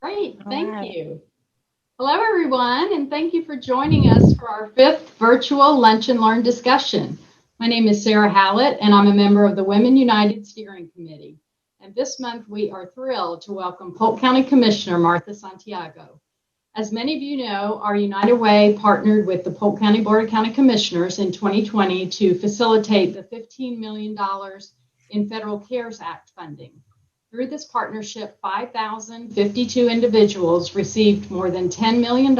Great, All thank right. you. Hello, everyone, and thank you for joining us for our fifth virtual Lunch and Learn discussion. My name is Sarah Hallett, and I'm a member of the Women United Steering Committee. And this month, we are thrilled to welcome Polk County Commissioner Martha Santiago. As many of you know, our United Way partnered with the Polk County Board of County Commissioners in 2020 to facilitate the $15 million in Federal CARES Act funding. Through this partnership, 5,052 individuals received more than $10 million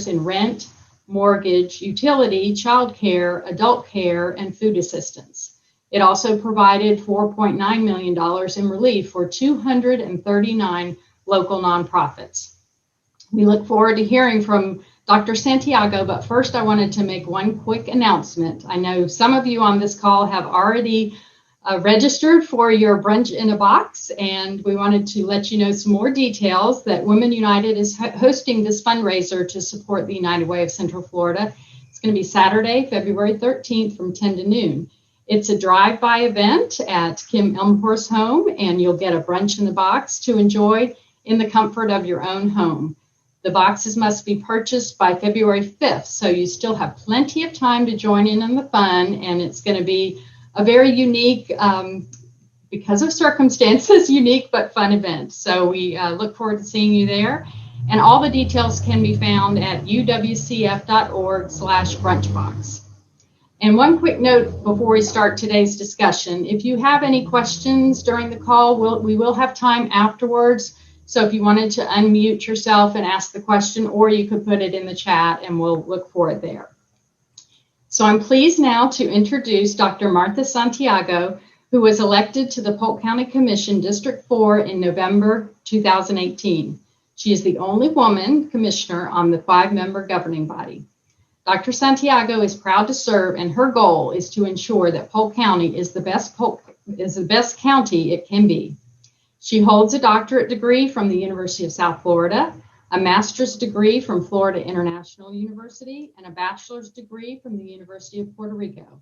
in rent, mortgage, utility, child care, adult care, and food assistance. It also provided $4.9 million in relief for 239 local nonprofits. We look forward to hearing from Dr. Santiago, but first I wanted to make one quick announcement. I know some of you on this call have already registered for your brunch in a box, and we wanted to let you know some more details that Women United is hosting this fundraiser to support the United Way of Central Florida. It's going to be Saturday, February 13th from 10 to noon. It's a drive-by event at Kim Elmhorst's home, and you'll get a brunch in the box to enjoy in the comfort of your own home. The boxes must be purchased by February 5th, so you still have plenty of time to join in on the fun, and it's going to be a very unique, because of circumstances, unique but fun event. So we look forward to seeing you there. And all the details can be found at uwcf.org/brunchbox. And one quick note before we start today's discussion, if you have any questions during the call, we will have time afterwards. So if you wanted to unmute yourself and ask the question, or you could put it in the chat and we'll look for it there. So I'm pleased now to introduce Dr. Martha Santiago, who was elected to the Polk County Commission District 4 in November 2018. She is the only woman commissioner on the 5-member governing body. Dr. Santiago is proud to serve, and her goal is to ensure that Polk County is the best county it can be. She holds a doctorate degree from the University of South Florida, a master's degree from Florida International University, and a bachelor's degree from the University of Puerto Rico.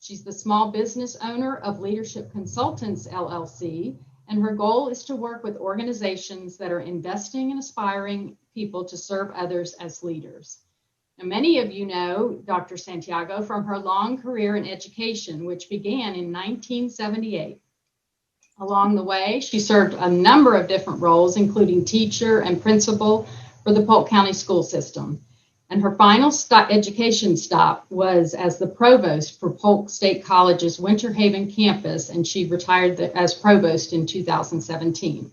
She's the small business owner of Leadership Consultants, LLC, and her goal is to work with organizations that are investing and aspiring people to serve others as leaders. Now, many of you know Dr. Santiago from her long career in education, which began in 1978. Along the way, she served a number of different roles, including teacher and principal for the Polk County school system. And her final education stop was as the provost for Polk State College's Winter Haven campus, and she retired as provost in 2017.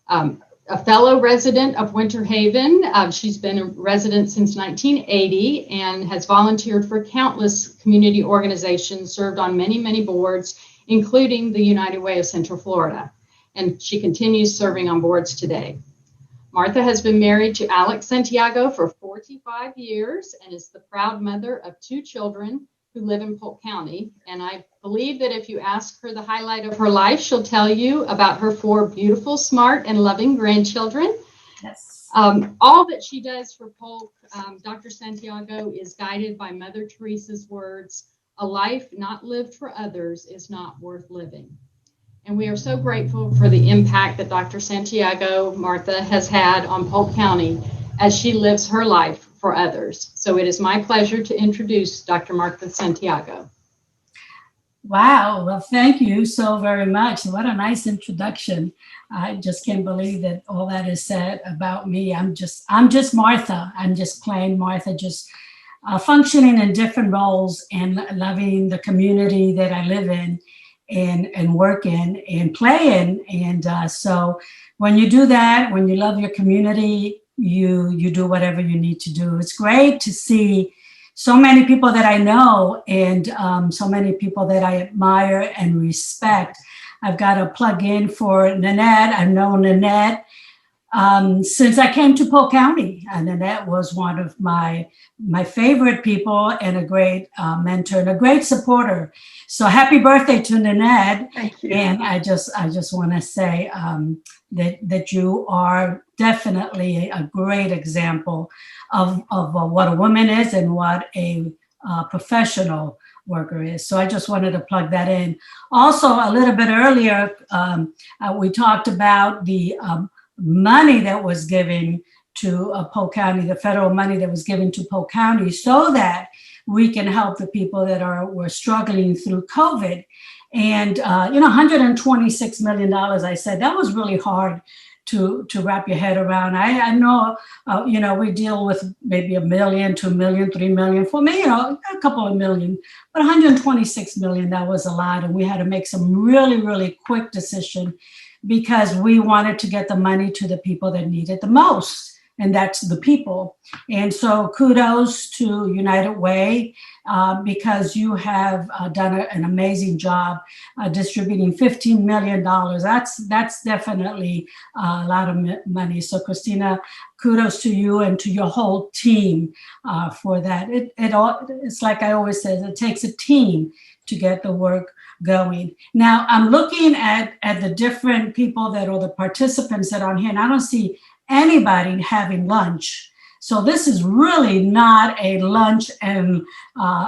A fellow resident of Winter Haven, she's been a resident since 1980 and has volunteered for countless community organizations, served on many, many boards, including the United Way of Central Florida, and she continues serving on boards today. Martha has been married to Alex Santiago for 45 years and is the proud mother of 2 children who live in Polk County. And I believe that if you ask her the highlight of her life, she'll tell you about her 4 beautiful, smart, and loving grandchildren. Yes. All that she does for Polk, Dr. Santiago, is guided by Mother Teresa's words, "A life not lived for others is not worth living." And we are so grateful for the impact that Dr. Santiago, Martha, has had on Polk County as she lives her life for others. So it is my pleasure to introduce Dr. Martha Santiago. Wow. Well, thank you so very much. What a nice introduction. I just can't believe that all that is said about me. I'm just Martha. I'm just plain Martha, just functioning in different roles and loving the community that I live in and work in and play in. And so when you do that, when you love your community, you do whatever you need to do. It's great to see so many people that I know and so many people that I admire and respect. I've got to plug in for Nanette. I've known Nanette since I came to Polk County. And Nanette was one of my favorite people and a great mentor and a great supporter. So happy birthday to Nanette. Thank you. And I just want to say that you are definitely a great example of what a woman is and what a professional worker is. So I just wanted to plug that in. Also, a little bit earlier, we talked about the money that was given to Polk County, the federal money that was given to Polk County, so that we can help the people that were struggling through COVID. And $126 million, I said, that was really hard to wrap your head around. I know, we deal with maybe $1 million, $2 million, $3 million. For me, a couple of million, but 126 million, that was a lot. And we had to make some really, really quick decision because we wanted to get the money to the people that need it the most. And that's the people. And so kudos to United Way because you have done an amazing job distributing $15 million. That's definitely a lot of money. So Christina, kudos to you and to your whole team for that. It's like I always say, it takes a team to get the work going. Now I'm looking at the different people that are the participants that are on here, and I don't see anybody having lunch. So this is really not a lunch and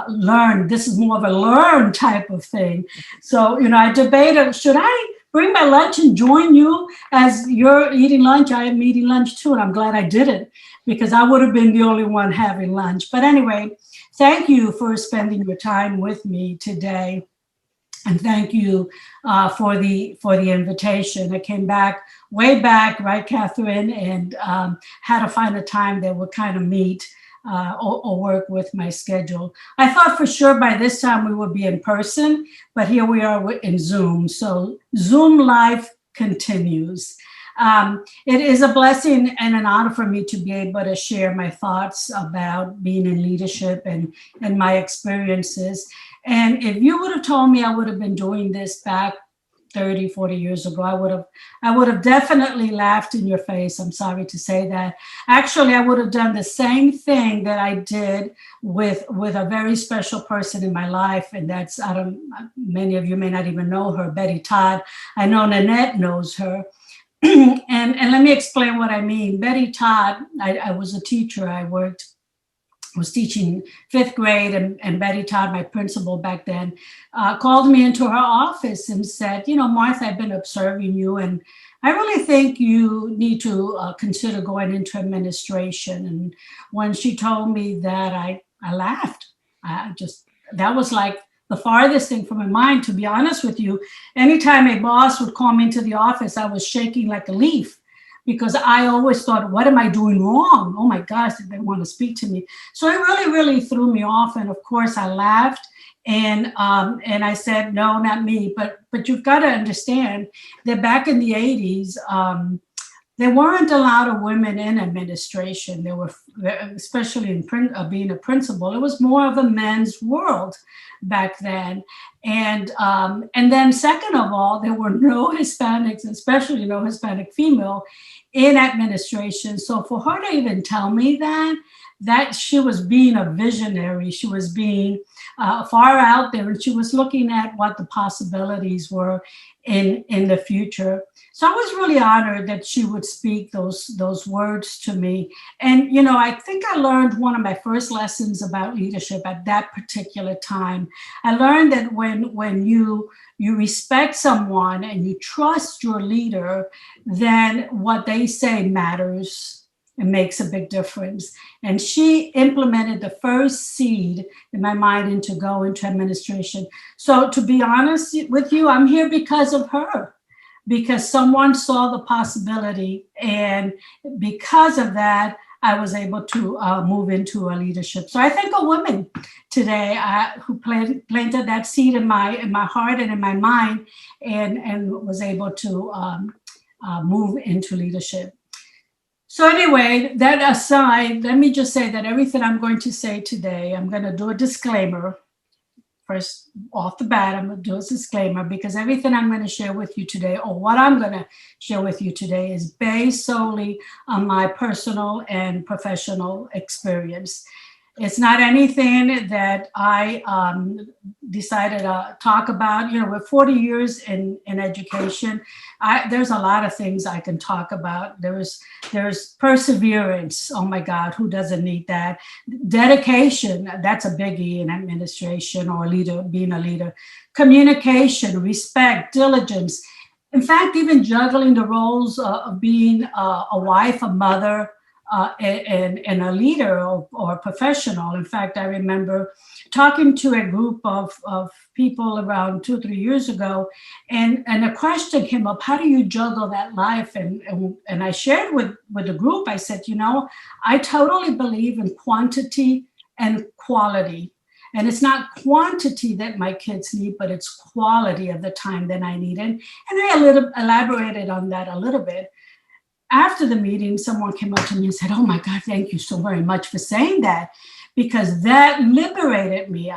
learn. This is more of a learn type of thing. So, I debated, should I bring my lunch and join you as you're eating lunch? I am eating lunch too, and I'm glad I didn't because I would have been the only one having lunch. But anyway, thank you for spending your time with me today. And thank you for the invitation. I came way back, right, Catherine, and had to find a time that would kind of meet or work with my schedule. I thought for sure by this time we would be in person, but here we are in Zoom. So Zoom life continues. It is a blessing and an honor for me to be able to share my thoughts about being in leadership and my experiences. And if you would have told me I would have been doing this back 30, 40 years ago, I would have definitely laughed in your face. I'm sorry to say that. Actually, I would have done the same thing that I did with a very special person in my life. And that's, many of you may not even know her, Betty Todd. I know Nanette knows her. and let me explain what I mean. Betty Todd, I was a teacher. I was teaching fifth grade, and Betty Todd, my principal back then, called me into her office and said, Martha, I've been observing you, and I really think you need to consider going into administration. And when she told me that, I laughed. That was like the farthest thing from my mind, to be honest with you. Anytime a boss would call me into the office, I was shaking like a leaf, because I always thought, what am I doing wrong? Oh my gosh, did they want to speak to me? So it really, really threw me off. And of course I laughed and I said, no, not me. But you've got to understand that back in the 80s, there weren't a lot of women in administration. There were, especially in being a principal, it was more of a men's world back then. And then second of all, there were no Hispanics, especially no Hispanic female in administration. So for her to even tell me that she was being a visionary, she was being far out there, and she was looking at what the possibilities were in the future. So I was really honored that she would speak those words to me. And, I think I learned one of my first lessons about leadership at that particular time. I learned that when you respect someone and you trust your leader, then what they say matters. It makes a big difference. And she implemented the first seed in my mind to go into administration. So to be honest with you, I'm here because of her, because someone saw the possibility. And because of that, I was able to move into a leadership. So I thank a woman today who planted that seed in my heart and in my mind, and was able to move into leadership. So anyway, that aside, let me just say that everything I'm going to say today, I'm going to do a disclaimer. First, off the bat, I'm going to do a disclaimer, because everything I'm going to share with you today, or what I'm going to share with you today, is based solely on my personal and professional experience. It's not anything that I decided to talk about. With 40 years in education, there's a lot of things I can talk about. There's perseverance. Oh my God, who doesn't need that? Dedication, that's a biggie in administration or being a leader. Communication, respect, diligence. in fact, even juggling the roles of being a wife, a mother, and a leader or a professional. In fact, I remember talking to a group of people around 2 or 3 years ago, and a question came up: how do you juggle that life? And I shared with the group. I said, I totally believe in quantity and quality. And it's not quantity that my kids need, but it's quality of the time that I need. And I elaborated on that a little bit. After the meeting, someone came up to me and said, oh my God, thank you so very much for saying that, because that liberated me.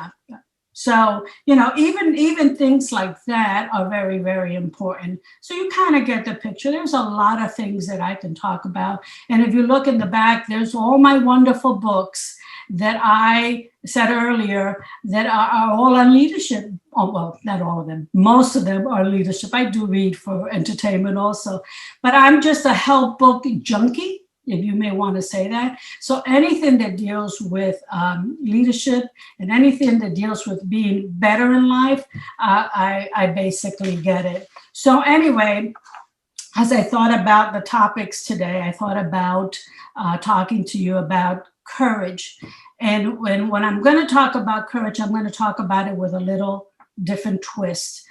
So, even things like that are very, very important. So you kind of get the picture. There's a lot of things that I can talk about. And if you look in the back, there's all my wonderful books that I said earlier that are all on leadership. Oh, well, not all of them. Most of them are leadership. I do read for entertainment also, but I'm just a help book junkie, if you may want to say that. So anything that deals with leadership and anything that deals with being better in life, I basically get it. So anyway, as I thought about the topics today, I thought about talking to you about courage. And when I'm going to talk about courage, I'm going to talk about it with a little different twist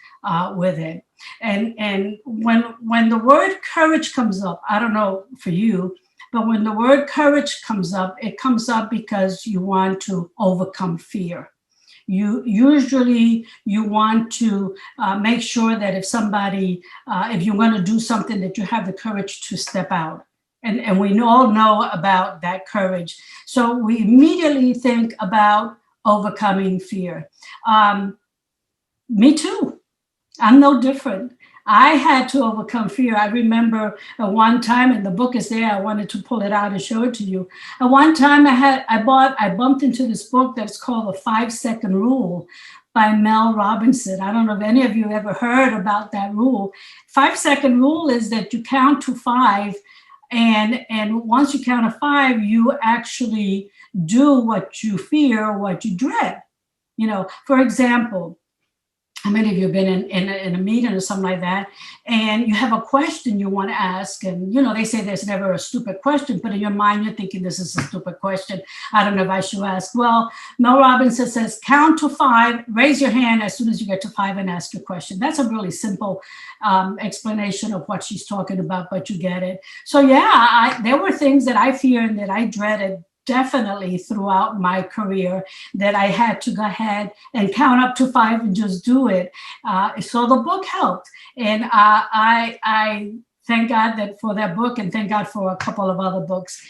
with it. And when the word courage comes up, I don't know for you, but when the word courage comes up, it comes up because you want to overcome fear. You usually want to make sure that if you're going to do something, that you have the courage to step out. And we all know about that courage. So we immediately think about overcoming fear. Me too. I'm no different. I had to overcome fear. I remember at one time, and the book is there, I wanted to pull it out and show it to you. At one time I bumped into this book that's called The 5-Second Rule by Mel Robinson. I don't know if any of you ever heard about that rule. 5-second rule is that you count to 5, and once you count to 5, you actually do what you fear, what you dread. For example, how many of you have been in a meeting or something like that, and you have a question you want to ask, and they say there's never a stupid question, but in your mind you're thinking this is a stupid question. I don't know if I should ask. Well, Mel Robinson says count to 5, raise your hand as soon as you get to 5 and ask your question. That's a really simple explanation of what she's talking about, but you get it. So yeah, there were things that I feared and that I dreaded definitely throughout my career, that I had to go ahead and count up to 5 and just do it. So the book helped. And I thank God for that book, and thank God for a couple of other books.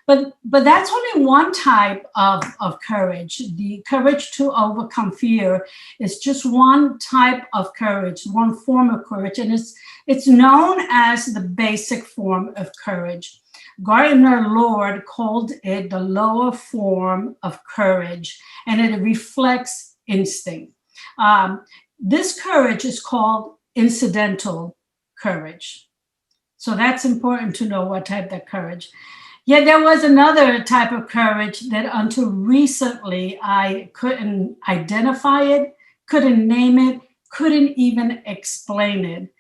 But that's only one type of courage. The courage to overcome fear is just one type of courage, one form of courage. And it's known as the basic form of courage. Gardner Lord called it the lower form of courage, and it reflects instinct. This courage is called incidental courage. So that's important to know what type of courage. Yet there was another type of courage that until recently I couldn't identify it, couldn't name it, couldn't even explain it.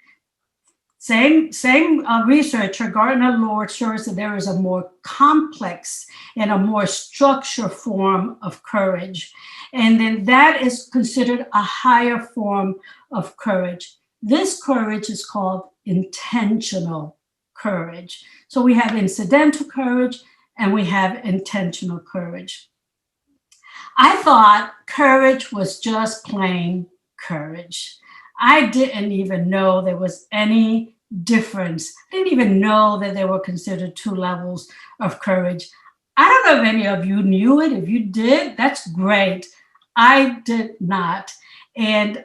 Same researcher, Gardner Lord, shows that there is a more complex and a more structured form of courage. And then that is considered a higher form of courage. This courage is called intentional courage. So we have incidental courage and we have intentional courage. I thought courage was just plain courage. I didn't even know there was any difference. I didn't even know that there were considered 2 levels of courage. I don't know if any of you knew it. If you did, that's great. I did not. And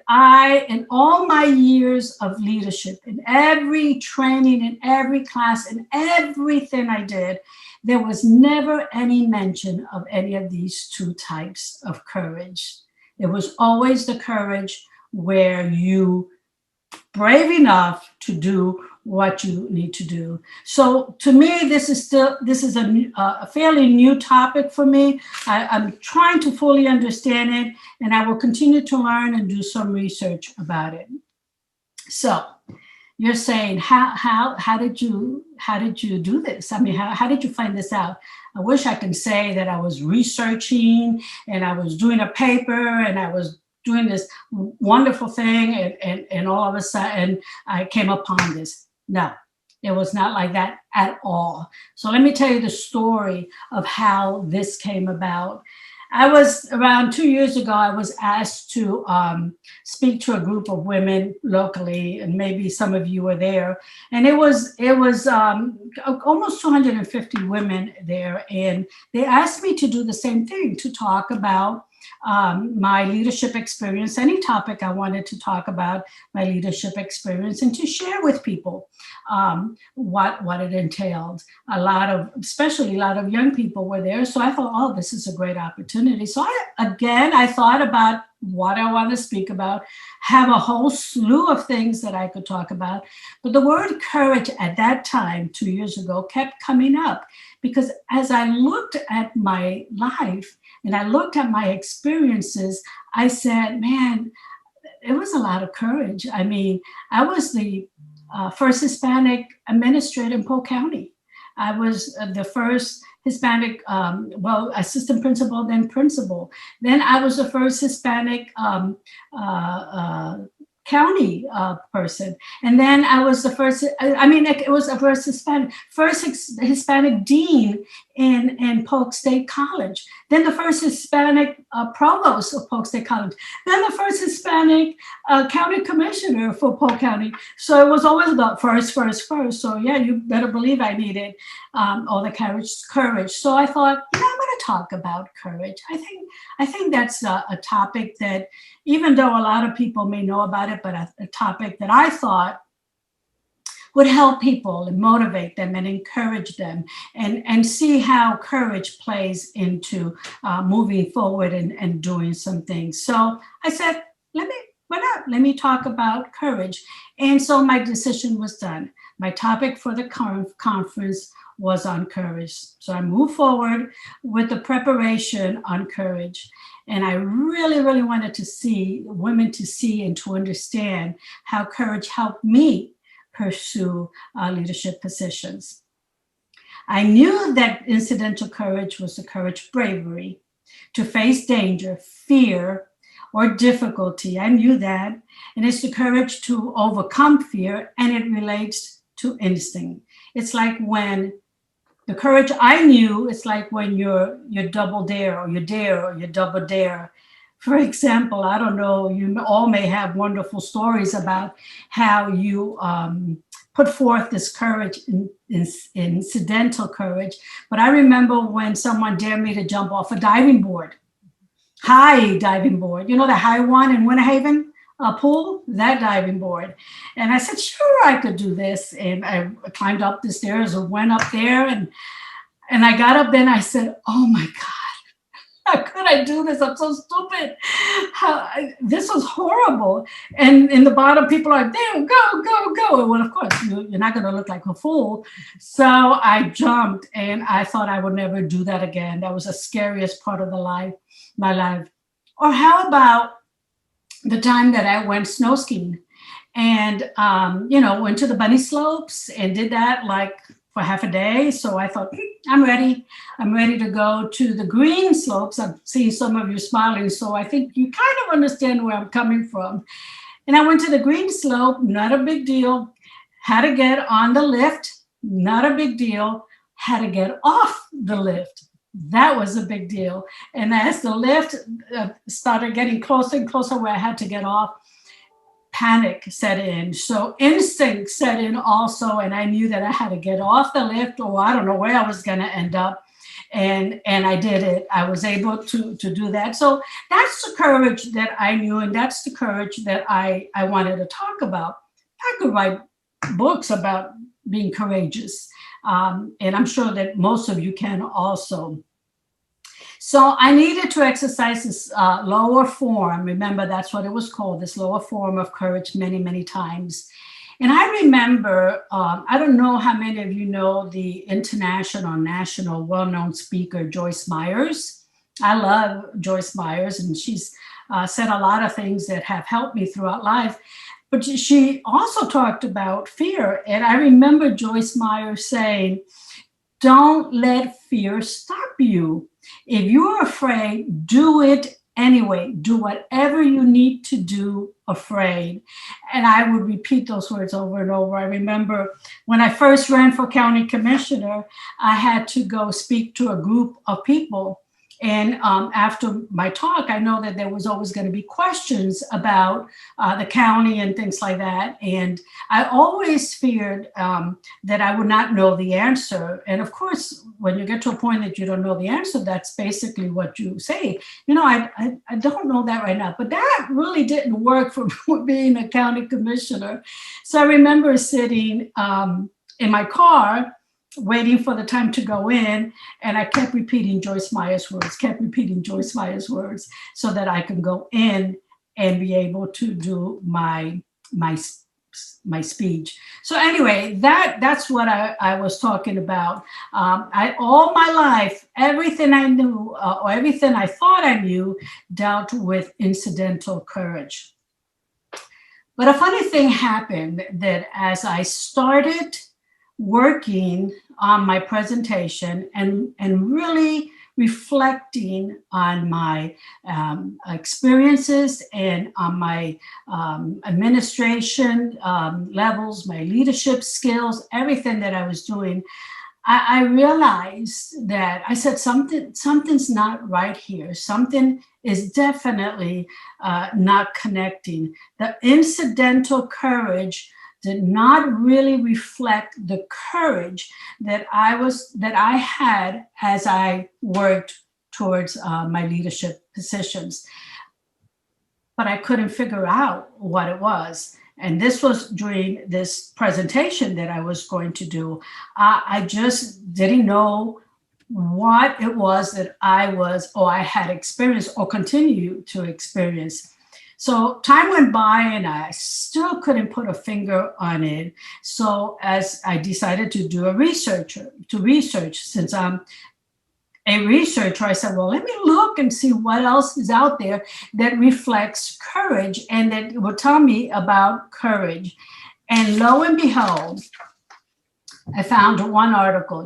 in all my years of leadership, in every training, in every class, in everything I did, there was never any mention of any of these 2 types of courage. It was always the courage where you brave enough to do what you need to do. So to me, this is a fairly new topic for me. I'm trying to fully understand it, and I will continue to learn and do some research about it. So you're saying, how did you do this? I mean, how did you find this out? I wish I can say that I was researching and I was doing a paper and I was doing this wonderful thing, and all of a sudden I came upon this. No, it was not like that at all. So let me tell you the story of how this came about. I was around 2 years ago, I was asked to speak to a group of women locally, and maybe some of you were there. And it was almost 250 women there, and they asked me to do the same thing, to talk about my leadership experience, any topic I wanted to talk about, my leadership experience, and to share with people what it entailed. Especially a lot of young people were there. So I thought, oh, this is a great opportunity. So I thought about what I want to speak about, have a whole slew of things that I could talk about. But the word courage at that time, 2 years ago, kept coming up, because as I looked at my life and I looked at my experiences, I said, man, it was a lot of courage. I mean, I was the first Hispanic administrator in Polk County. I was the first Hispanic, assistant principal, then principal. Then I was the first Hispanic county person. And then I was the first, it was the first Hispanic dean in Polk State College. Then the first Hispanic provost of Polk State College. Then the first Hispanic county commissioner for Polk County. So it was always about first. So yeah, you better believe I needed all the courage. So I thought, I'm going to talk about courage. I think that's a topic that, even though a lot of people may know about it, but a topic that I thought would help people and motivate them and encourage them, and see how courage plays into moving forward and doing some things. So I said, why not? Let me talk about courage. And so my decision was done. My topic for the conference was on courage. So I moved forward with the preparation on courage. And I really, really wanted to see women to see and to understand how courage helped me pursue leadership positions. I knew that incidental courage was the courage, bravery to face danger, fear, or difficulty. I knew that. And it's the courage to overcome fear, and it relates to instinct. It's like when the courage I knew, it's like when you're double dare, or you dare, or you double dare. For example, I don't know, you all may have wonderful stories about how you put forth this courage, incidental courage. But I remember when someone dared me to jump off a diving board, high diving board, the high one in Winter Haven pool, that diving board. And I said, sure, I could do this. And I climbed up the stairs and went up there, and I got up there and I said, oh my God, how could I do this? I'm so stupid. This was horrible. And in the bottom, people are like, there, go. Well, of course, you're not going to look like a fool. So I jumped, and I thought I would never do that again. That was the scariest part of my life. Or how about the time that I went snow skiing and, went to the bunny slopes and did that like for half a day. So I thought, I'm ready. I'm ready to go to the green slopes. I've seen some of you smiling, so I think you kind of understand where I'm coming from. And I went to the green slope, not a big deal. Had to get on the lift, not a big deal. Had to get off the lift. That was a big deal. And as the lift started getting closer and closer where I had to get off, panic set in. So instinct set in also. And I knew that I had to get off the lift, or I don't know where I was going to end up. And I did it. I was able to do that. So that's the courage that I knew. And that's the courage that I wanted to talk about. I could write books about being courageous. And I'm sure that most of you can also. So I needed to exercise this lower form. Remember, that's what it was called, this lower form of courage, many, many times. And I remember, I don't know how many of you know the international, national, well-known speaker, Joyce Myers. I love Joyce Myers, and she's said a lot of things that have helped me throughout life. But she also talked about fear. And I remember Joyce Meyer saying, don't let fear stop you. If you're afraid, do it anyway. Do whatever you need to do afraid. And I would repeat those words over and over. I remember when I first ran for county commissioner, I had to go speak to a group of people. And after my talk, I know that there was always going to be questions about the county and things like that. And I always feared that I would not know the answer. And of course, when you get to a point that you don't know the answer, that's basically what you say. You know, I don't know that right now. But that really didn't work for being a county commissioner. So I remember sitting in my car, waiting for the time to go in. And I kept repeating Joyce Meyer's words, so that I can go in and be able to do my speech. So anyway, that's what I was talking about. All my life, everything I knew or everything I thought I knew dealt with incidental courage. But a funny thing happened that as I started working on my presentation and really reflecting on my experiences and on my administration levels, my leadership skills, everything that I was doing, I realized that I said something's not right here. Something is definitely not connecting. The incidental courage did not really reflect the courage that I had as I worked towards my leadership positions. But I couldn't figure out what it was. And this was during this presentation that I was going to do. I just didn't know what it was that I had experienced or continue to experience. So time went by and I still couldn't put a finger on it. So as I decided to do research, since I'm a researcher, I said, well, let me look and see what else is out there that reflects courage and that will tell me about courage. And lo and behold, I found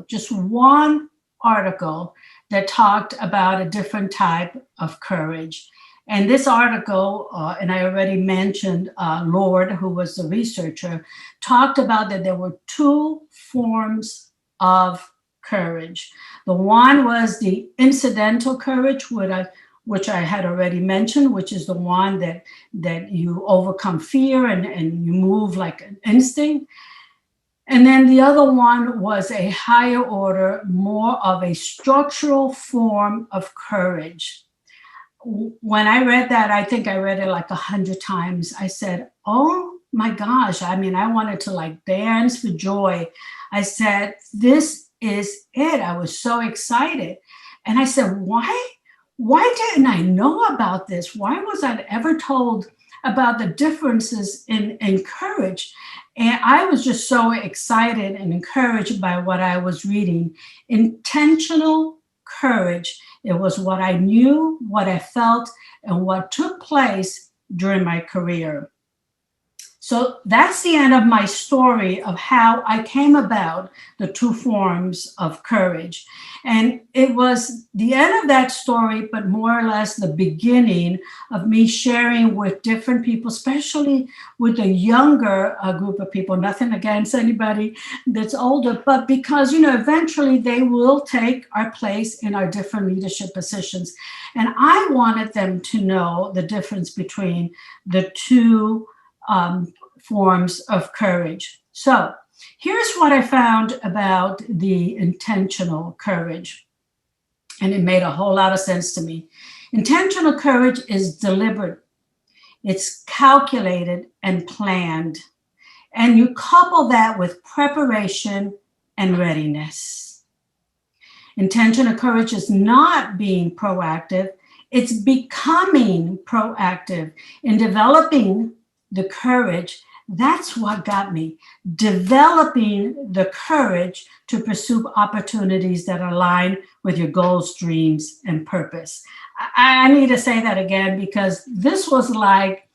just one article that talked about a different type of courage. And this article, and I already mentioned Lord, who was the researcher, talked about that there were two forms of courage. The one was the incidental courage, which I had already mentioned, which is the one that you overcome fear and you move like an instinct. And then the other one was a higher order, more of a structural form of courage. When I read that, I think I read it like 100 times. I said, oh my gosh. I mean, I wanted to like dance for joy. I said, this is it. I was so excited. And I said, why didn't I know about this? Why was I ever told about the differences in courage? And I was just so excited and encouraged by what I was reading. Intentional courage. It was what I knew, what I felt, and what took place during my career. So that's the end of my story of how I came about the two forms of courage. And it was the end of that story, but more or less the beginning of me sharing with different people, especially with a younger group of people. Nothing against anybody that's older, but because, eventually they will take our place in our different leadership positions. And I wanted them to know the difference between the two forms of courage. So here's what I found about the intentional courage. And it made a whole lot of sense to me. Intentional courage is deliberate. It's calculated and planned. And you couple that with preparation and readiness. Intentional courage is not being proactive. It's becoming proactive in developing the courage. That's what got me. Developing the courage to pursue opportunities that align with your goals, dreams, and purpose. I need to say that again because this was like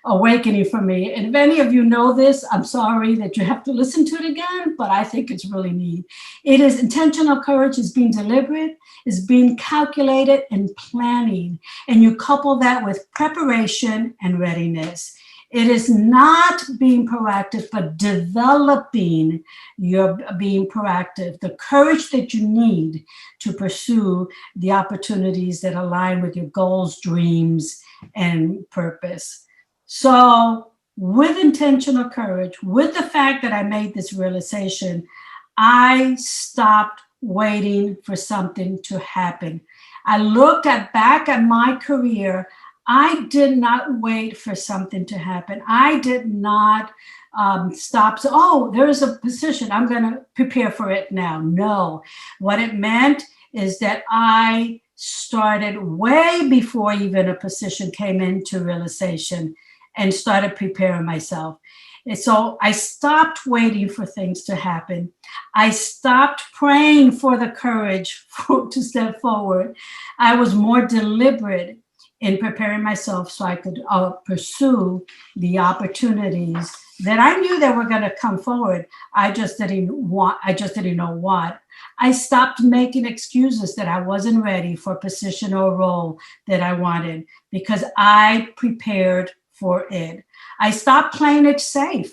awakening for me. And if any of you know this, I'm sorry that you have to listen to it again, but I think it's really neat. It is intentional courage is being deliberate, is being calculated and planning. And you couple that with preparation and readiness. It is not being proactive, but developing your being proactive, the courage that you need to pursue the opportunities that align with your goals, dreams, and purpose. So, with intentional courage, with the fact that I made this realization, I stopped waiting for something to happen. I looked back at my career. I did not wait for something to happen. I did not stop. So, oh, there's a position. I'm going to prepare for it now. No. What it meant is that I started way before even a position came into realization and started preparing myself. And so I stopped waiting for things to happen. I stopped praying for the courage to step forward. I was more deliberate in preparing myself so I could pursue the opportunities that I knew that were going to come forward. I just didn't know what. I stopped making excuses that I wasn't ready for a position or role that I wanted because I prepared for it. I stopped playing it safe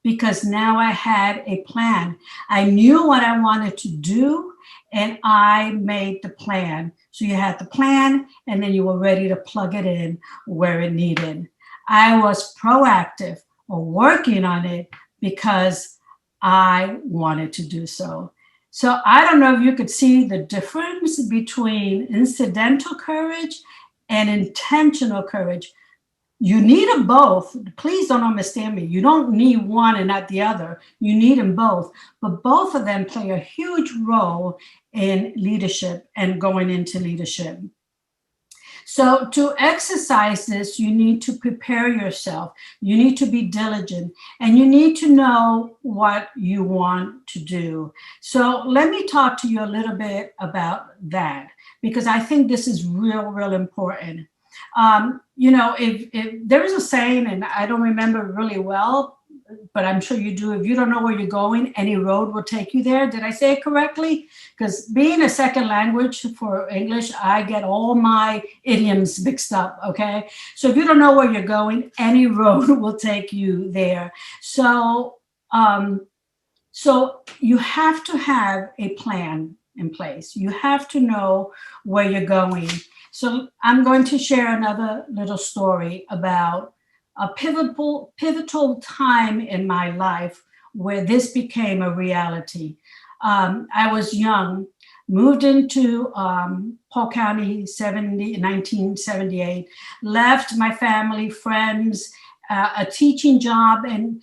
because now I had a plan. I knew what I wanted to do and I made the plan. So you had the plan and then you were ready to plug it in where it needed. I was proactive or working on it because I wanted to do so. So I don't know if you could see the difference between incidental courage and intentional courage. You need them both. Please don't understand me. You don't need one and not the other. You need them both. But both of them play a huge role in leadership and going into leadership. So to exercise this, you need to prepare yourself. You need to be diligent and you need to know what you want to do. So let me talk to you a little bit about that because I think this is real important. If there is a saying, and I don't remember really well, but I'm sure you do. If you don't know where you're going, any road will take you there. Did I say it correctly? Because being a second language for English, I get all my idioms mixed up, okay? So if you don't know where you're going, any road will take you there. So you have to have a plan in place. You have to know where you're going. So I'm going to share another little story about a pivotal time in my life where this became a reality. I was young, moved into Polk County 1978, left my family, friends, a teaching job in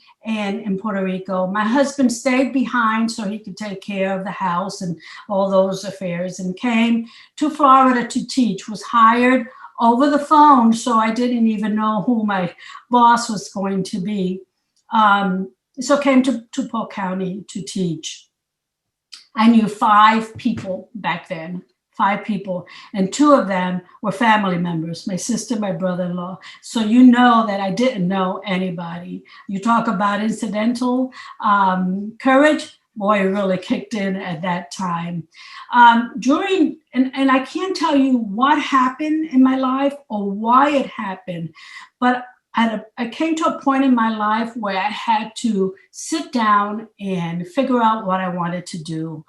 Puerto Rico. My husband stayed behind so he could take care of the house and all those affairs and came to Florida to teach, was hired over the phone, so I didn't even know who my boss was going to be. So came to Polk County to teach. I knew 5 people back then. 5 people, and 2 of them were family members, my sister, my brother-in-law. So you know that I didn't know anybody. You talk about incidental courage, boy, it really kicked in at that time. And I can't tell you what happened in my life or why it happened, but I came to a point in my life where I had to sit down and figure out what I wanted to do.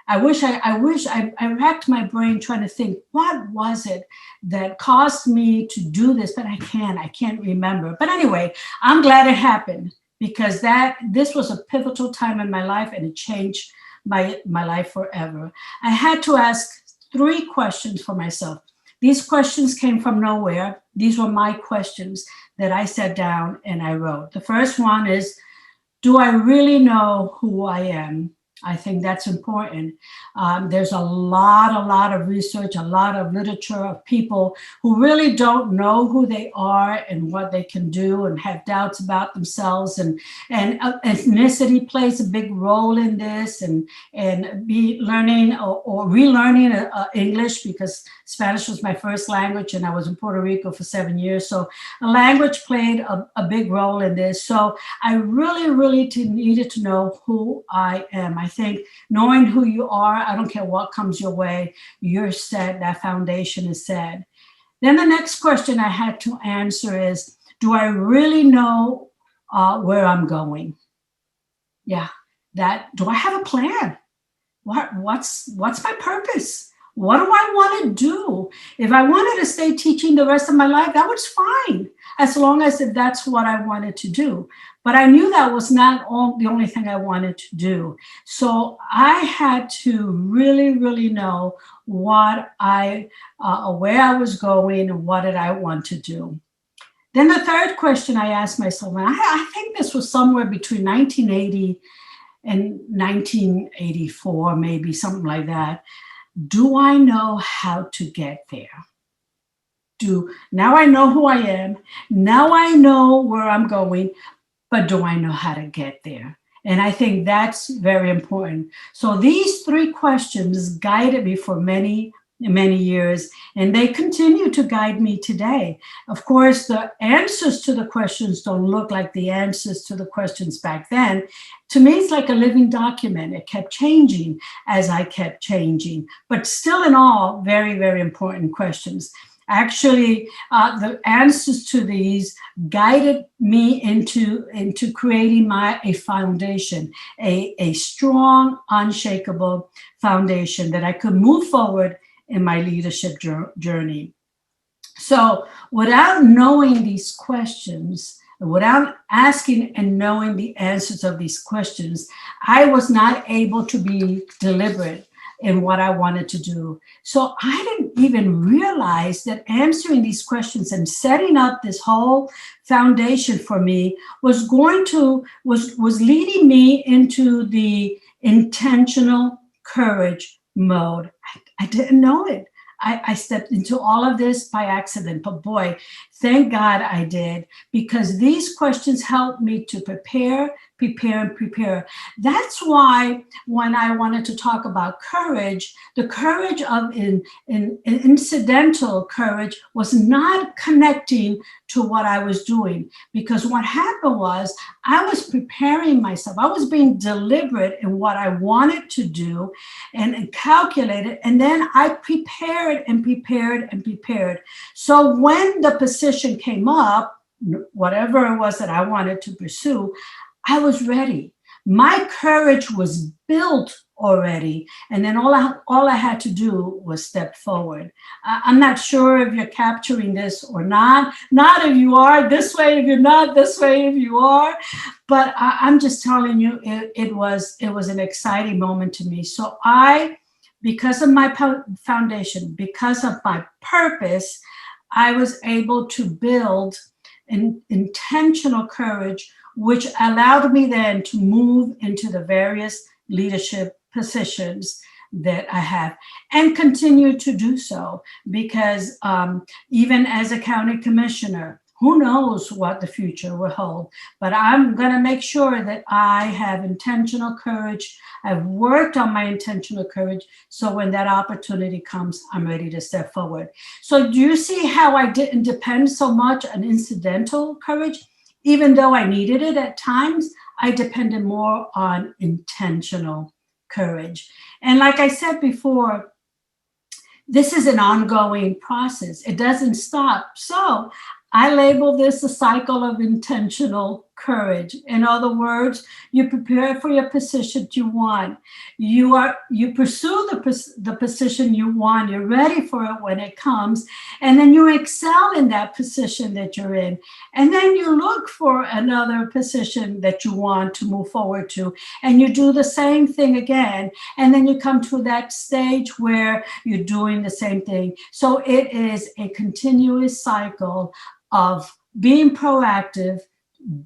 I racked my brain trying to think, what was it that caused me to do this? But I can't remember. But anyway, I'm glad it happened because this was a pivotal time in my life and it changed my life forever. I had to ask 3 questions for myself. These questions came from nowhere. These were my questions that I sat down and I wrote. The first one is, do I really know who I am? I think that's important. There's a lot of research, a lot of literature of people who really don't know who they are and what they can do and have doubts about themselves. And ethnicity plays a big role in this, and be learning or relearning English, because Spanish was my first language and I was in Puerto Rico for 7 years. So a language played a big role in this. So I really needed to know who I am. I think knowing who you are, I don't care what comes your way, you're set, that foundation is set. Then the next question I had to answer is, do I really know where I'm going? Yeah, do I have a plan? What's my purpose? What do I want to do? If I wanted to stay teaching the rest of my life, that was fine, as long as that's what I wanted to do. But I knew that was not the only thing I wanted to do. So I had to really know where I was going and what did I want to do. Then the third question I asked myself, and I think this was somewhere between 1980 and 1984, maybe something like that. Do I know how to get there? Now I know who I am. Now I know where I'm going, but do I know how to get there? And I think that's very important. So these three questions guided me for many years, and they continue to guide me today. Of course, the answers to the questions don't look like the answers to the questions back then. To me, it's like a living document. It kept changing as I kept changing, but still in all, very important questions. Actually, the answers to these guided me into creating a foundation, a strong, unshakable foundation that I could move forward in my leadership journey. So without knowing these questions, without asking and knowing the answers of these questions, I was not able to be deliberate in what I wanted to do. So I didn't even realize that answering these questions and setting up this whole foundation for me was leading me into the intentional courage mode. I didn't know it. I stepped into all of this by accident, but boy, thank God I did, because these questions helped me to prepare. That's why when I wanted to talk about courage, the courage of incidental courage was not connecting to what I was doing, because what happened was I was preparing myself. I was being deliberate in what I wanted to do and calculated, and then I prepared. So when the position came up, whatever it was that I wanted to pursue, I was ready. My courage was built already. And then all I had to do was step forward. I'm not sure if you're capturing this or not. Not if you are this way, if you're not this way, if you are. But I'm just telling you, it was an exciting moment to me. So because of my foundation, because of my purpose, I was able to build an intentional courage, which allowed me then to move into the various leadership positions that I have and continue to do so, because even as a county commissioner, who knows what the future will hold, but I'm going to make sure that I have intentional courage. I've worked on my intentional courage, so when that opportunity comes, I'm ready to step forward. So do you see how I didn't depend so much on incidental courage? Even though I needed it at times, I depended more on intentional courage. And like I said before, this is an ongoing process. It doesn't stop. So I label this a cycle of intentional courage. In other words, you prepare for your position you want. You pursue the position you want. You're ready for it when it comes. And then you excel in that position that you're in. And then you look for another position that you want to move forward to. And you do the same thing again. And then you come to that stage where you're doing the same thing. So it is a continuous cycle of being proactive,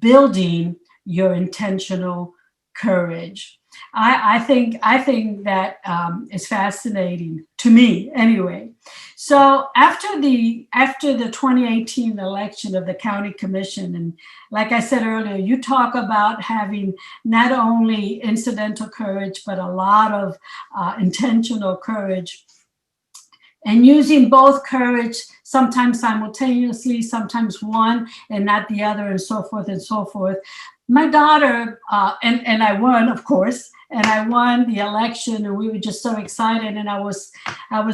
building your intentional courage. I think that is fascinating to me anyway. So after the 2018 election of the county commission, and like I said earlier, you talk about having not only incidental courage but a lot of intentional courage, and using both courage, sometimes simultaneously, sometimes one and not the other, and so forth and so forth. My daughter, and I won, of course, and I won the election, and we were just so excited, and I was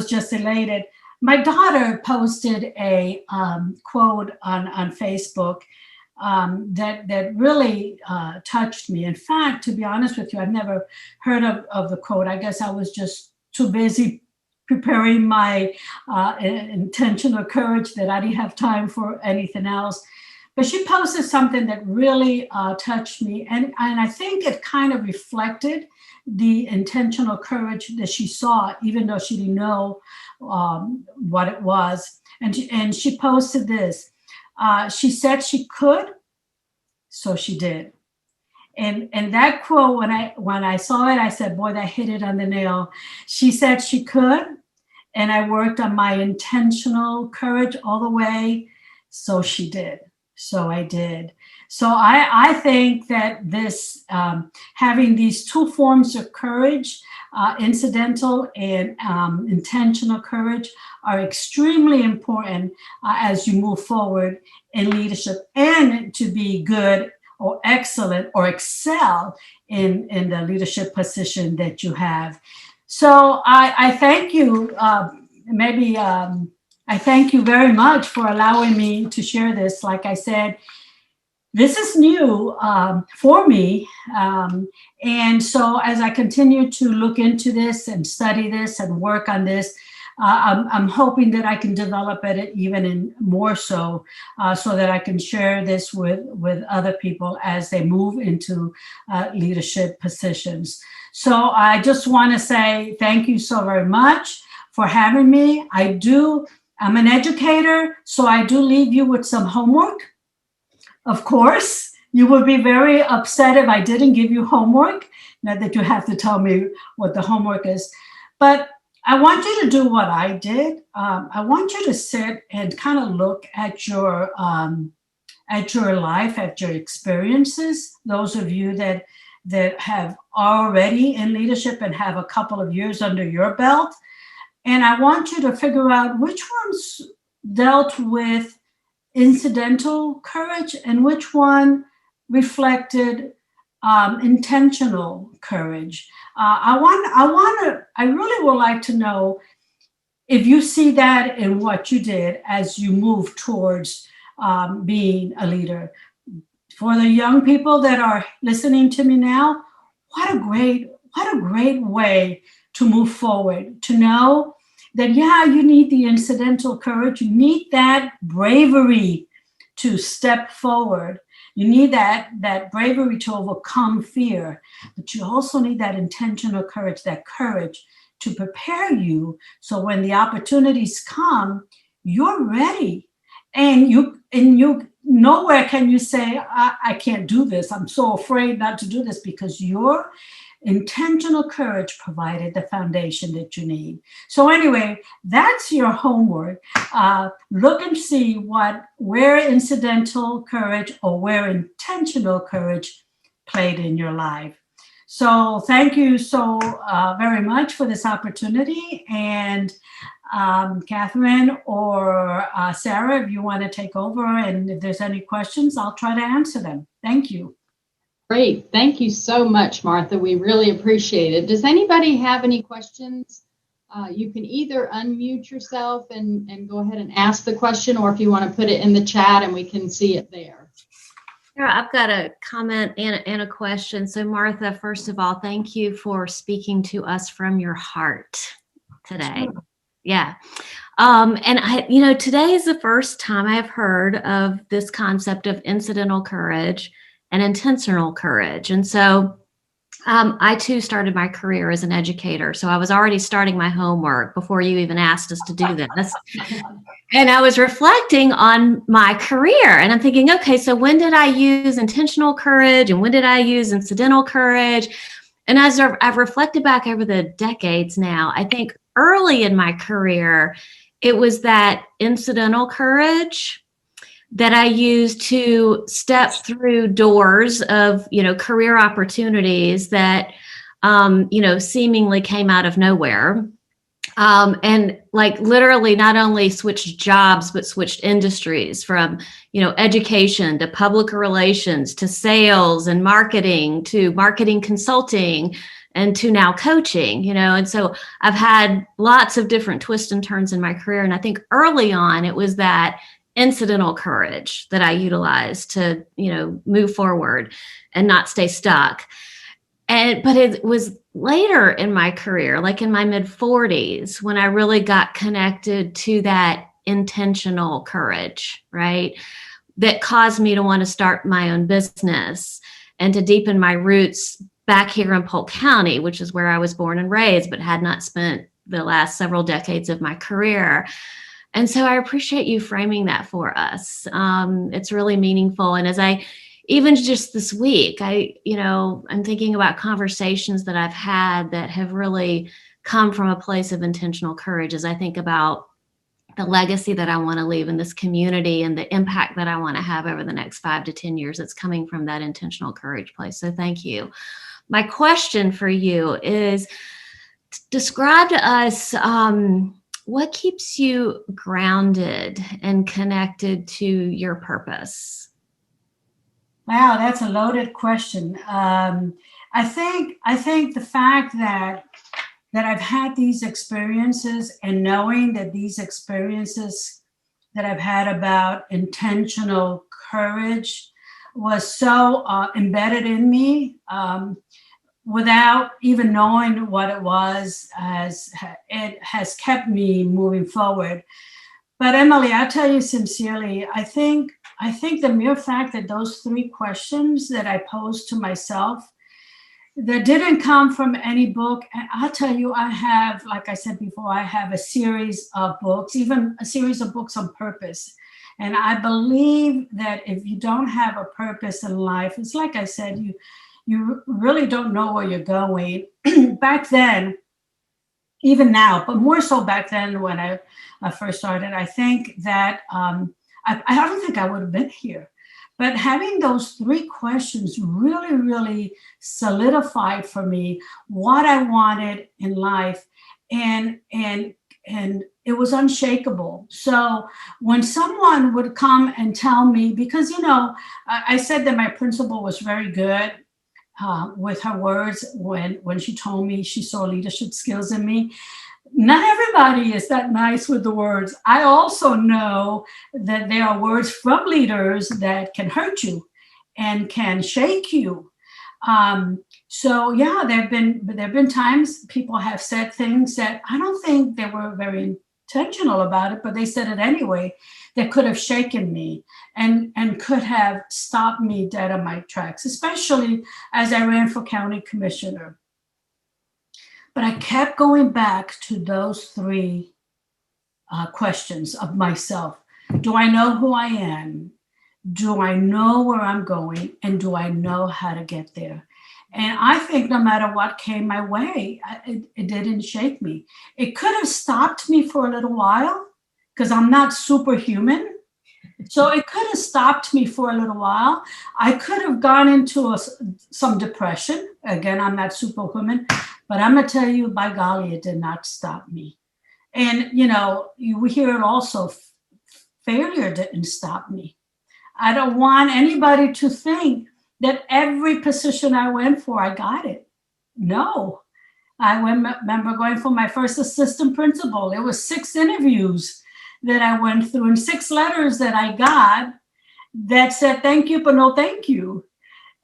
just elated. My daughter posted a quote on Facebook that really touched me. In fact, to be honest with you, I've never heard of the quote. I guess I was just too busy preparing my intentional courage that I didn't have time for anything else. But she posted something that really touched me. And I think it kind of reflected the intentional courage that she saw, even though she didn't know what it was. And she posted this. She said she could, so she did. And that quote, when I saw it, I said, boy, that hit it on the nail. She said she could, and I worked on my intentional courage all the way. So she did. So I did. So I think that this, having these two forms of courage, incidental and intentional courage, are extremely important as you move forward in leadership and to be good or excellent or excel in the leadership position that you have. So I thank you. I thank you very much for allowing me to share this. Like I said, this is new for me. And so as I continue to look into this and study this and work on this, I'm hoping that I can develop it even in more so that I can share this with other people as they move into leadership positions. So I just want to say thank you so very much for having me. I'm an educator, so I do leave you with some homework. Of course, you would be very upset if I didn't give you homework, not that you have to tell me what the homework is, but I want you to do what I did. I want you to sit and kind of look at your life, at your experiences. Those of you that have already in leadership and have a couple of years under your belt. And I want you to figure out which ones dealt with incidental courage and which one reflected intentional courage. I really would like to know if you see that in what you did as you move towards being a leader. For the young people that are listening to me now, what a great way to move forward, to know that, yeah, you need the incidental courage, you need that bravery to step forward. You need that bravery to overcome fear, but you also need that intentional courage, that courage to prepare you so when the opportunities come, you're ready. And you nowhere can you say, I can't do this. I'm so afraid not to do this, because your intentional courage provided the foundation that you need. So anyway, that's your homework. Look and see where incidental courage or where intentional courage played in your life. So thank you so very much for this opportunity. And Catherine or Sarah, if you want to take over, and if there's any questions, I'll try to answer them. Thank you. Great. Thank you so much, Martha. We really appreciate it. Does anybody have any questions? You can either unmute yourself and go ahead and ask the question, or if you want to put it in the chat and we can see it there. Sure, I've got a comment and a question. So Martha, first of all, thank you for speaking to us from your heart today. Sure. Yeah. And today is the first time I've heard of this concept of incidental courage and intentional courage. And so I too started my career as an educator. So I was already starting my homework before you even asked us to do this. And I was reflecting on my career and I'm thinking, okay, so when did I use intentional courage and when did I use incidental courage? And as I've reflected back over the decades now, I think early in my career, it was that incidental courage that I used to step through doors of, career opportunities that, seemingly came out of nowhere. And like literally not only switched jobs, but switched industries from, education to public relations to sales and marketing to marketing consulting and to now coaching, and so I've had lots of different twists and turns in my career. And I think early on, it was that incidental courage that I utilized to, move forward and not stay stuck. But it was later in my career, like in my mid 40s, when I really got connected to that intentional courage, right? That caused me to want to start my own business and to deepen my roots back here in Polk County, which is where I was born and raised, but had not spent the last several decades of my career. And so I appreciate you framing that for us. It's really meaningful. And as even just this week, I'm thinking about conversations that I've had that have really come from a place of intentional courage as I think about the legacy that I want to leave in this community and the impact that I want to have over the next 5 to 10 years. It's coming from that intentional courage place. So thank you. My question for you is, describe to us what keeps you grounded and connected to your purpose? Wow, that's a loaded question. I think the fact that I've had these experiences and knowing that these experiences that I've had about intentional courage was so embedded in me without even knowing what it was, as it has kept me moving forward. But Emily, I'll tell you sincerely, I think the mere fact that those 3 questions that I posed to myself, that didn't come from any book. And I'll tell you, I have, like I said before, I have a series of books, even a series of books on purpose. And I believe that if you don't have a purpose in life, it's like I said, you really don't know where you're going. Back then, even now, but more so back then when I first started, I think that I don't think I would have been here. But having those 3 questions really, really solidified for me what I wanted in life, and it was unshakable. So when someone would come and tell me, because I said that my principal was very good with her words when she told me she saw leadership skills in me. Not everybody is that nice with the words. I also know that there are words from leaders that can hurt you and can shake you. So yeah, there have been times people have said things that I don't think they were very intentional about it, but they said it anyway, that could have shaken me and could have stopped me dead on my tracks, especially as I ran for county commissioner. But I kept going back to those 3 questions of myself. Do I know who I am? Do I know where I'm going? And do I know how to get there? And I think no matter what came my way, it didn't shake me. It could have stopped me for a little while because I'm not superhuman. So it could have stopped me for a little while. I could have gone into some depression. Again, I'm not superhuman, but I'm going to tell you, by golly, it did not stop me. And, you hear it also, failure didn't stop me. I don't want anybody to think that every position I went for, I got it. No. I remember going for my first assistant principal. There was 6 interviews that I went through and 6 letters that I got that said thank you, but no thank you.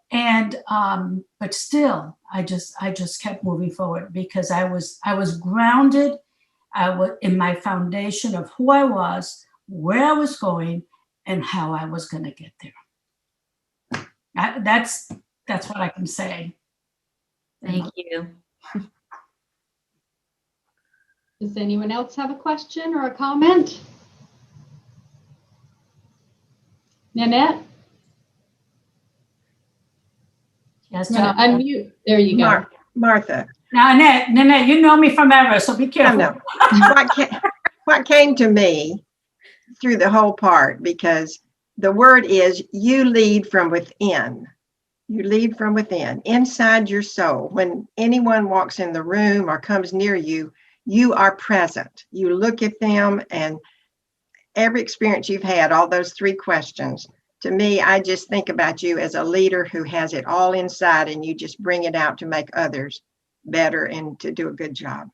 And but still, I just kept moving forward because I was grounded. I was in my foundation of who I was, where I was going, and how I was going to get there. That's what I can say. Thank you. Does anyone else have a question or a comment? Nanette? Yes, Unmute. There you go. Martha. Now, Nanette, you know me from ever, so be careful. I know. What came to me through the whole part, because the word is you lead from within. You lead from within, inside your soul. When anyone walks in the room or comes near you, you are present. You look at them, and every experience you've had, all those 3 questions, to me, I just think about you as a leader who has it all inside, and you just bring it out to make others better and to do a good job.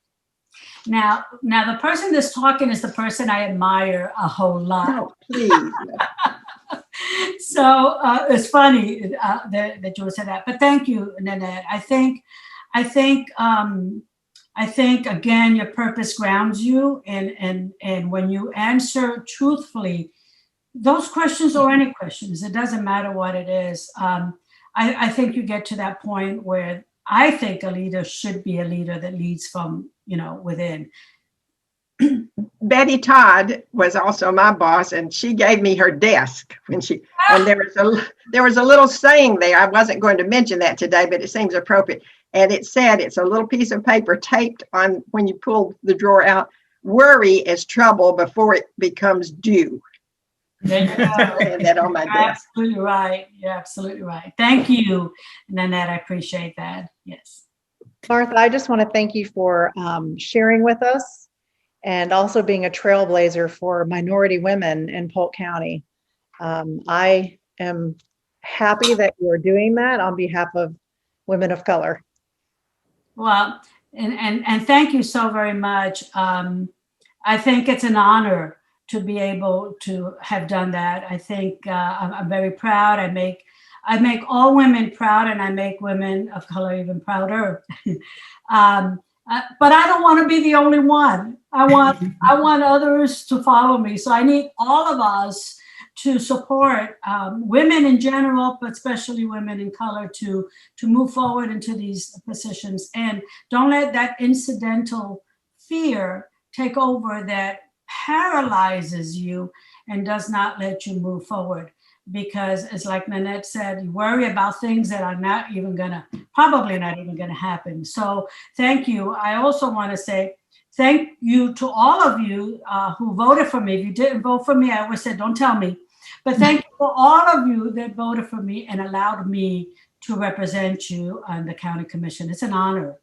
Now, the person that's talking is the person I admire a whole lot. No, please. So it's funny that you would say that, but thank you, Nanette. I think again, your purpose grounds you, and when you answer truthfully, those questions or any questions, it doesn't matter what it is. I think you get to that point where I think a leader should be a leader that leads from, within. Betty Todd was also my boss, and she gave me her desk and there was a little saying there. I wasn't going to mention that today, but it seems appropriate. And it said, it's a little piece of paper taped on when you pull the drawer out. Worry is trouble before it becomes due. There you go. I had that on my You're desk. absolutely right. You're absolutely right. Thank you, Nanette. I appreciate that. Yes. Martha, I just want to thank you for sharing with us and also being a trailblazer for minority women in Polk County. I am happy that you're doing that on behalf of women of color. Well, and thank you so very much. I think it's an honor to be able to have done that. I think I'm very proud. I make all women proud, and I make women of color even prouder. But I don't want to be the only one. I want others to follow me. So I need all of us to support women in general, but especially women in color to move forward into these positions. And don't let that incidental fear take over that paralyzes you and does not let you move forward. Because it's like Nanette said, you worry about things that are probably not even gonna happen. So thank you. I also want to say thank you to all of you who voted for me. If you didn't vote for me, I always said, don't tell me. But thank you for all of you that voted for me and allowed me to represent you on the county commission. It's an honor.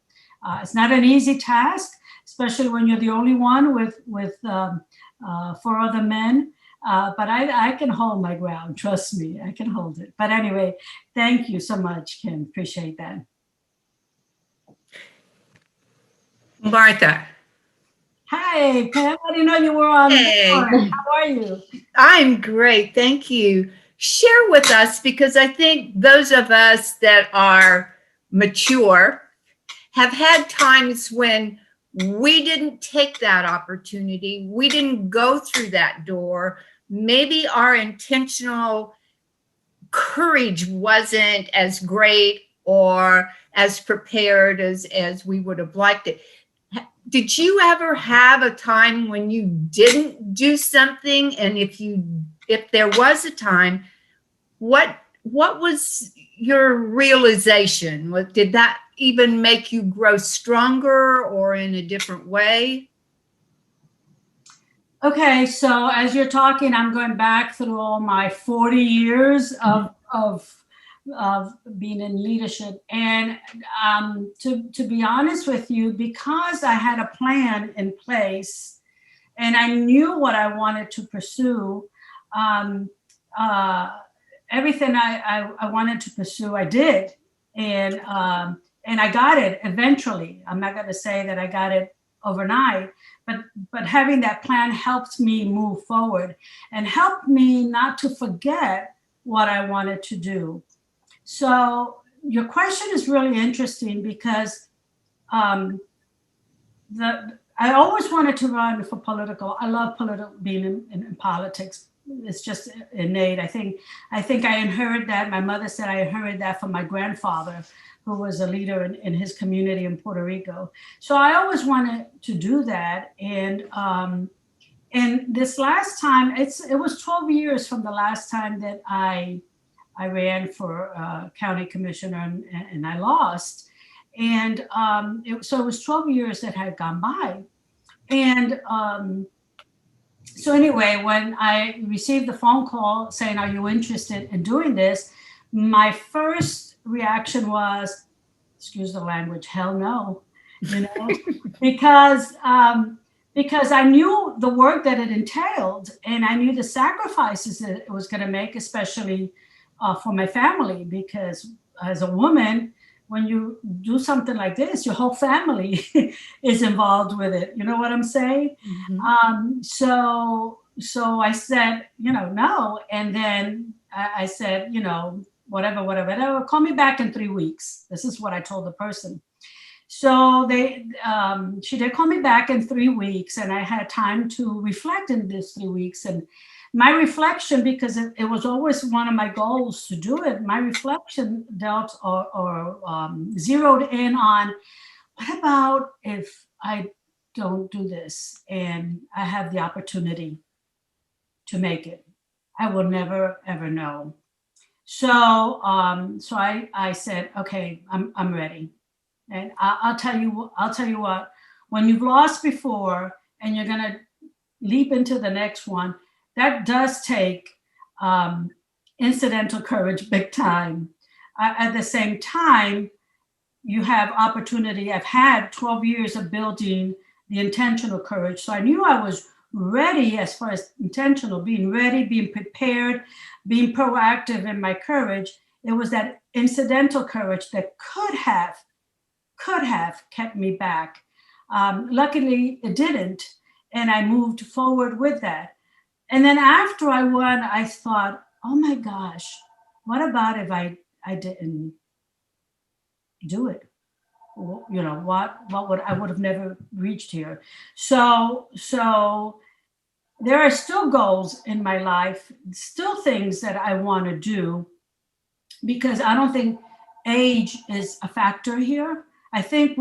It's not an easy task, especially when you're the only one with 4 other men. But I can hold my ground. Trust me, I can hold it. But anyway, thank you so much, Kim. Appreciate that. Martha. Hi, Pam. I didn't know you were on. Hey. How are you? I'm great. Thank you. Share with us, because I think those of us that are mature have had times when we didn't take that opportunity. We didn't go through that door. Maybe our intentional courage wasn't as great or as prepared as we would have liked it. Did you ever have a time when you didn't do something? And if there was a time, what was your realization? Did that even make you grow stronger or in a different way? Okay, so as you're talking, I'm going back through all my 40 years of being in leadership. And to be honest with you, because I had a plan in place and I knew what I wanted to pursue, everything I wanted to pursue, I did. And I got it eventually. I'm not going to say that I got it overnight, but having that plan helped me move forward and helped me not to forget what I wanted to do. So your question is really interesting because I always wanted to run for political. I love being in politics, it's just innate. I think I inherited that. My mother said I inherited that from my grandfather, who was a leader in his community in Puerto Rico. So I always wanted to do that. And this last time, it was 12 years from the last time that I ran for county commissioner, and I lost. And so it was 12 years that had gone by. And so anyway, when I received the phone call saying, "Are you interested in doing this?" my first reaction was, excuse the language, hell no, you know, because I knew the work that it entailed, and I knew the sacrifices that it was going to make, especially for my family, because as a woman, when you do something like this, your whole family is involved with it. You know what I'm saying? So I said, no. And then I said, whatever. Call me back in 3 weeks. This is what I told the person. So she did call me back in 3 weeks, and I had time to reflect in this 3 weeks. And my reflection, because it was always one of my goals to do it, my reflection dealt or zeroed in on, what about if I don't do this and I have the opportunity to make it? I will never, ever know. So I said, okay, I'm ready. And I'll tell you what, when you've lost before and you're going to leap into the next one, that does take incidental courage big time. At the same time, you have opportunity. I've had 12 years of building the intentional courage. So I knew I was ready as far as intentional, being ready, being prepared, being proactive in my courage. It was that incidental courage that could have kept me back. Luckily, it didn't. And I moved forward with that. And then after I won, I thought, oh my gosh, what about if I didn't do it? What would I would have never reached here. So there are still goals in my life, still things that I want to do, because I don't think age is a factor here. I think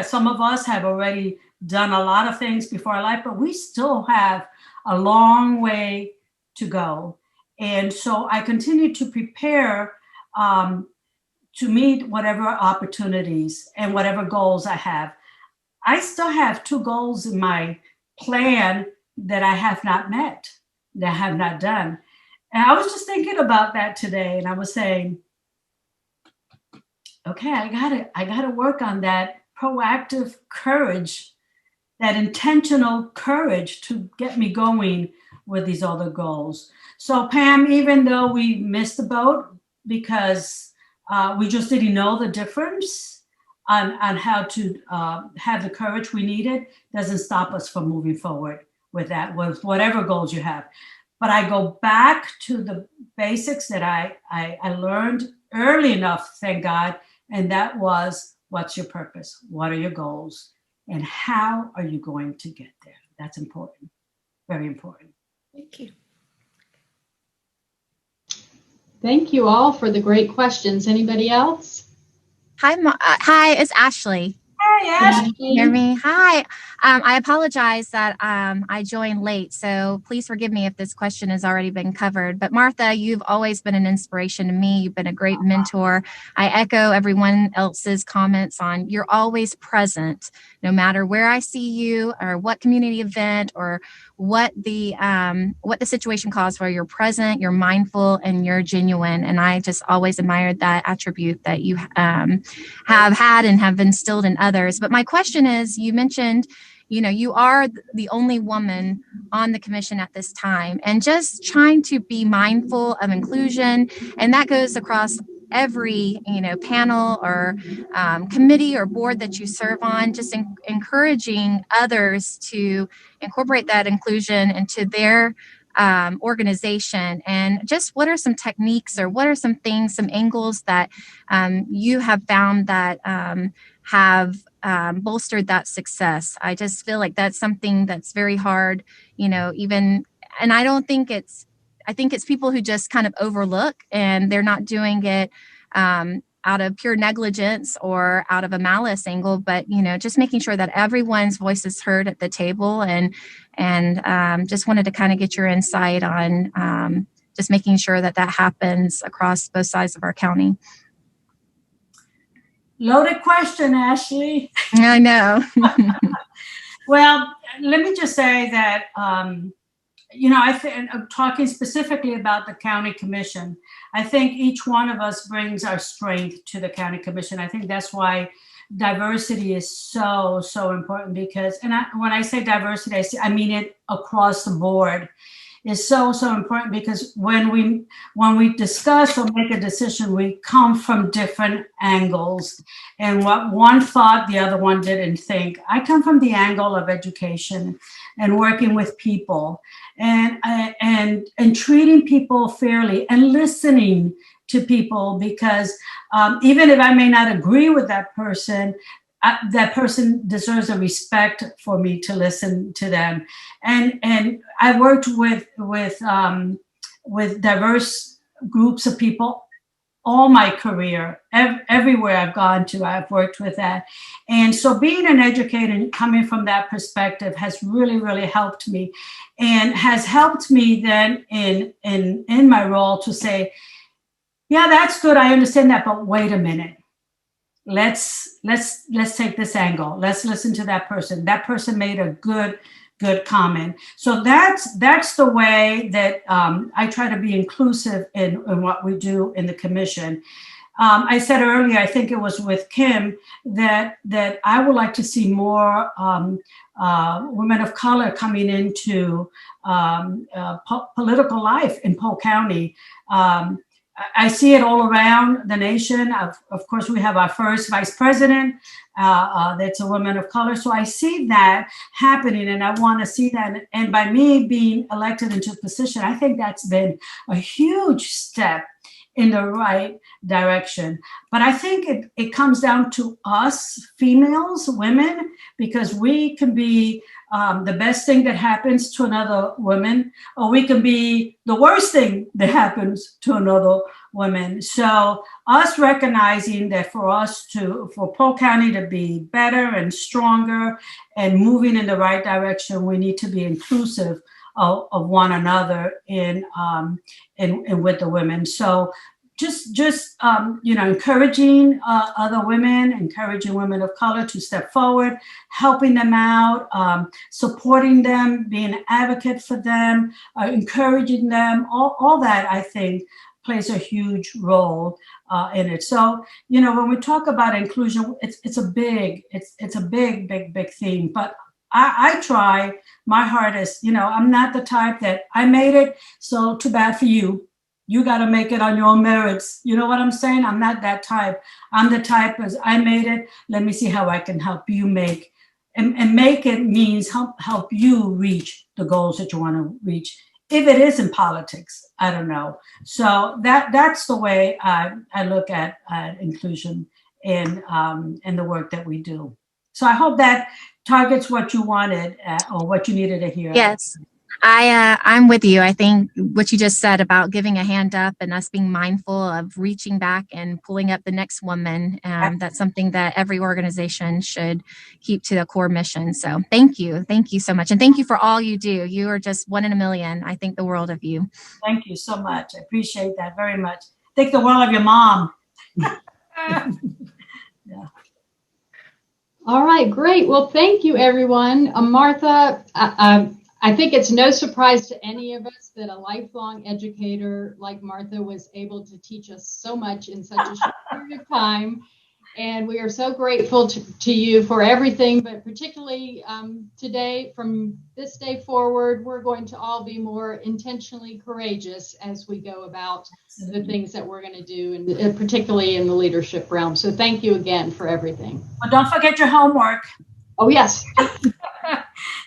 some of us have already done a lot of things before our life, but we still have a long way to go. And so I continue to prepare to meet whatever opportunities and whatever goals I have. I still have 2 goals in my plan that I have not met, that I have not done. And I was just thinking about that today, and I was saying, okay, I gotta work on that proactive courage, that intentional courage to get me going with these other goals. So Pam, even though we missed the boat because we just didn't know the difference on how to have the courage we needed, doesn't stop us from moving forward with that, with whatever goals you have. But I go back to the basics that I learned early enough, thank God, and that was, what's your purpose? What are your goals? And how are you going to get there? That's important, very important. Thank you. Thank you all for the great questions. Anybody else? Hi, it's Ashley. Hey, Ashley. Hear me? Hi. I apologize that I joined late, so please forgive me if this question has already been covered. But Martha, you've always been an inspiration to me. You've been a great mentor. I echo everyone else's comments on you're always present, no matter where I see you or what community event or what the situation calls for. You're present, you're mindful, and you're genuine. And I just always admired that attribute that you have had and have instilled in others. But my question is, you mentioned, you are the only woman on the commission at this time, and just trying to be mindful of inclusion. And that goes across every, panel or committee or board that you serve on, just encouraging others to incorporate that inclusion into their organization. And just what are some techniques or what are some things, some angles that you have found that have bolstered that success? I just feel like that's something that's very hard, even, and I don't think it's I think it's people who just kind of overlook, and they're not doing it out of pure negligence or out of a malice angle, but just making sure that everyone's voice is heard at the table, and just wanted to kind of get your insight on just making sure that happens across both sides of our county. Loaded question, Ashley. I know. Well, let me just say that, I think, talking specifically about the county commission, I think each one of us brings our strength to the county commission. I think that's why diversity is so, so important, because, when I say diversity, I mean it across the board. Is so, so important, because when we discuss or make a decision, we come from different angles, and what one thought, the other one didn't think. I come from the angle of education and working with people, and treating people fairly and listening to people, because even if I may not agree with that person deserves a respect for me to listen to them. And I worked with diverse groups of people all my career. Everywhere I've gone to, I've worked with that. And so being an educator and coming from that perspective has really, really helped me, and has helped me then in my role to say, yeah, that's good, I understand that, but wait a minute. Let's take this angle. Let's listen to that person. That person made a good comment. So that's the way that I try to be inclusive in what we do in the commission. I said earlier, I think it was with Kim, that I would like to see more women of color coming into political life in Polk County. I see it all around the nation. Of course, we have our first vice president that's a woman of color. So I see that happening, and I want to see that. And by me being elected into a position, I think that's been a huge step in the right direction. But I think it comes down to us females, women, because we can be the best thing that happens to another woman, or we can be the worst thing that happens to another woman. So us recognizing that for Polk County to be better and stronger and moving in the right direction, we need to be inclusive of one another in with the women. So just encouraging other women, encouraging women of color to step forward, helping them out, supporting them, being an advocate for them, encouraging them, all that I think plays a huge role in it. So, when we talk about inclusion, it's a big theme, but I try my hardest. I'm not the type that I made it, so too bad for you. You got to make it on your own merits. You know what I'm saying? I'm not that type. I'm the type as I made it. Let me see how I can help you make. And make it means help you reach the goals that you want to reach. If it is in politics, I don't know. So that's the way I look at inclusion in the work that we do. So I hope that targets what you wanted or what you needed to hear. Yes. I'm with you. I think what you just said about giving a hand up and us being mindful of reaching back and pulling up the next woman, that's something that every organization should keep to the core mission. So thank you so much. And thank you for all you do. You are just one in a million. I think the world of you. Thank you so much. I appreciate that very much. Think the world of your mom. Yeah. All right, great. Well, thank you, everyone. Martha, I think it's no surprise to any of us that a lifelong educator like Martha was able to teach us so much in such a short period of time. And we are so grateful to you for everything, but particularly today, from this day forward, we're going to all be more intentionally courageous as we go about the things that we're going to do, and particularly in the leadership realm. So thank you again for everything. Well, don't forget your homework. Oh, yes.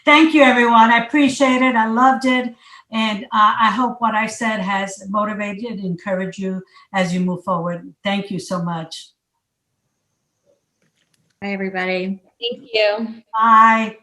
Thank you, everyone. I appreciate it. I loved it. And I hope what I said has motivated and encouraged you as you move forward. Thank you so much. Bye, everybody. Thank you. Bye.